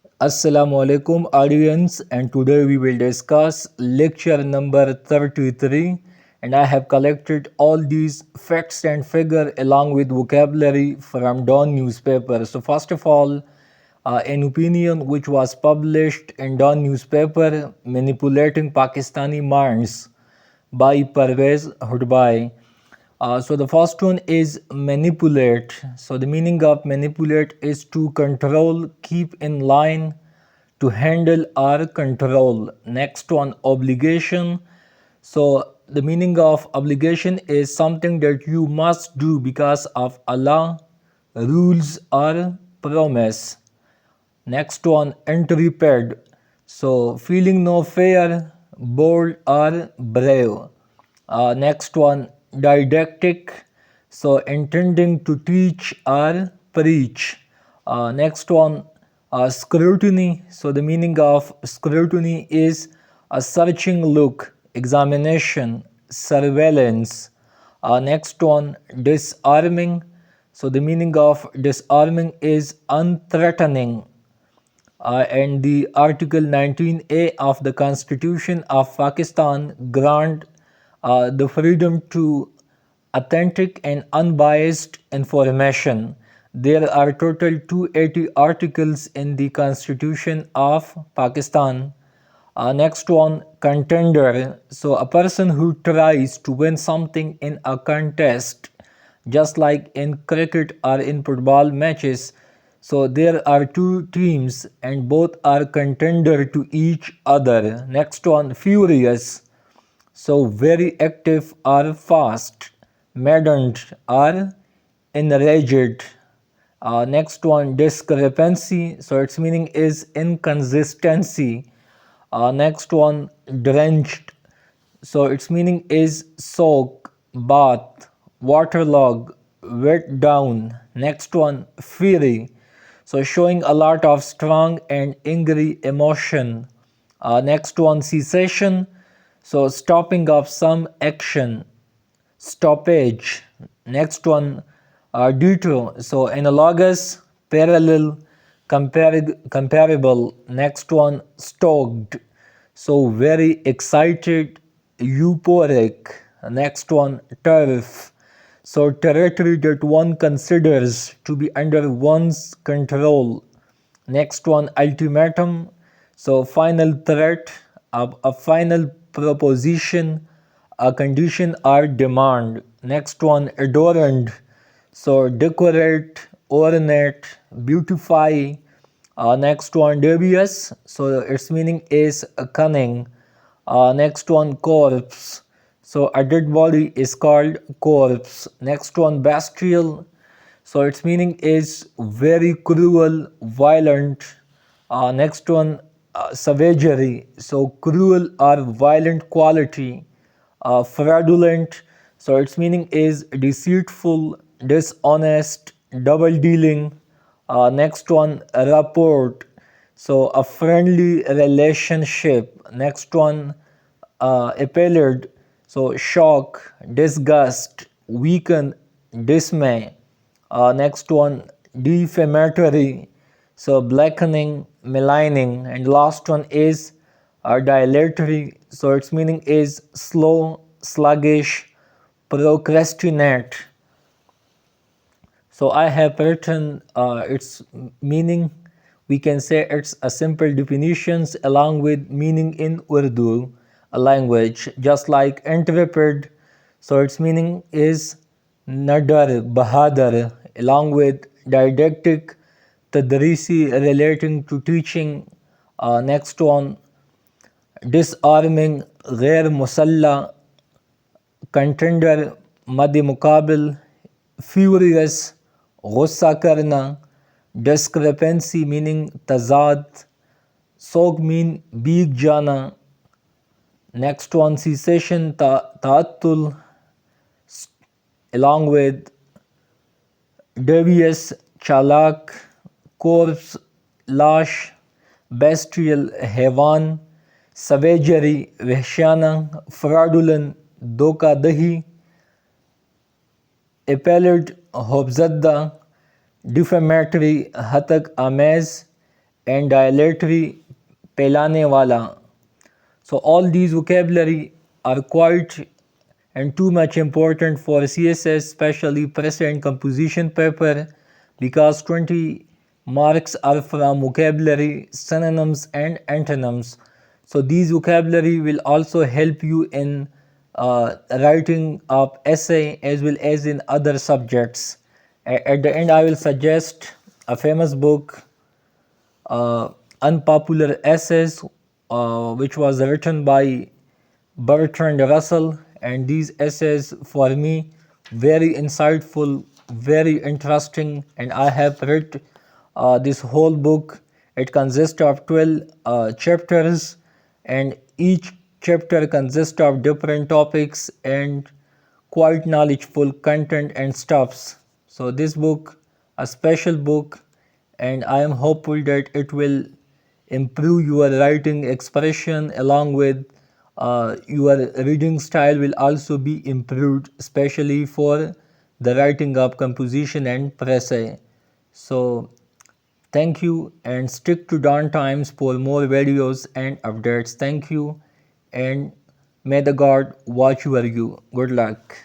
Assalamu alaikum audience, and today we will discuss lecture number 33, and I have collected all these facts and figure along with vocabulary from Dawn newspaper. So first of all, an opinion which was published in Dawn newspaper, manipulating Pakistani minds by Parvez Hudbai. So the first one is manipulate. So the meaning of manipulate is to control, keep in line, to handle or control. Next one, obligation. So the meaning of obligation is something that you must do because of Allah, rules or promise. Next one, intrepid. So feeling no fear, bold or brave. Next one, didactic. So intending to teach or preach. Next one, scrutiny. So the meaning of scrutiny is a searching look, examination, surveillance. Next one, disarming. So the meaning of disarming is unthreatening. And the Article 19A of the Constitution of Pakistan grant the freedom to authentic and unbiased information. There are total 280 articles in the Constitution of Pakistan. Next one, contender. So a person who tries to win something in a contest, just like in cricket or in football matches. So there are two teams and both are contender to each other. Next one, furious. So very active or fast, maddened or enraged. Next one, discrepancy. So its meaning is inconsistency. Next one, drenched. So its meaning is soak, bath, waterlog, wet down. Next one, fury. So showing a lot of strong and angry emotion. Next one, cessation. So stopping of some action, stoppage. Next one, detour. So analogous, parallel, comparable. Next one, stoked. So very excited, euphoric. Next one, turf. So territory that one considers to be under one's control. Next one, ultimatum. So final threat, a final proposition, a condition or demand. Next one, adorned. So decorate, ornate, beautify. Next one, dubious. So its meaning is cunning. Next one, corpse. So a dead body is called corpse. Next one, bestial. So its meaning is very cruel, violent. Next one, savagery. So cruel or violent quality. Fraudulent. So its meaning is deceitful, dishonest, double dealing. Next one, rapport. So a friendly relationship. Next one, appalled. So shock, disgust, weaken, dismay. Next one, defamatory. So blackening, maligning. And last one is dilatory. So its meaning is slow, sluggish, procrastinate. So I have written its meaning. We can say it's a simple definitions along with meaning in Urdu, a language, just like intrepid. So its meaning is nadar, bahadar, along with didactic, tadrisi relating to teaching. Next one, disarming, ghair musalla, contender मद मुकाबल, furious गुस्सा करना, discrepancy meaning तजाद, सोग mean बीग जाना. Next one, cessation तातुल, along with devious, चालाक, corpse, लाश, bestial, हैवान, savagery, वहशाना, fraudulent, धोखा दही, appelled, खौफजदा, defamatory, हतक आमेज, and dilatory pelane wala. So all these vocabulary are quite and too much important for CSS, especially press and composition paper, because 20 marks are from vocabulary, synonyms and antonyms. So these vocabulary will also help you in writing up essay as well as in other subjects. At the end, I will suggest a famous book, uh, Unpopular Essays, which was written by Bertrand Russell, and these essays for me very insightful, very interesting, and I have read this whole book. It consists of 12 chapters, and each chapter consists of different topics and quite knowledgeful content and stuffs. So this book, a special book, and I am hopeful that it will improve your writing expression along with your reading style will also be improved, especially for the writing of composition and prose. So thank you and stick to Dawn Times for more videos and updates. Thank you and may the God watch over you. Good luck.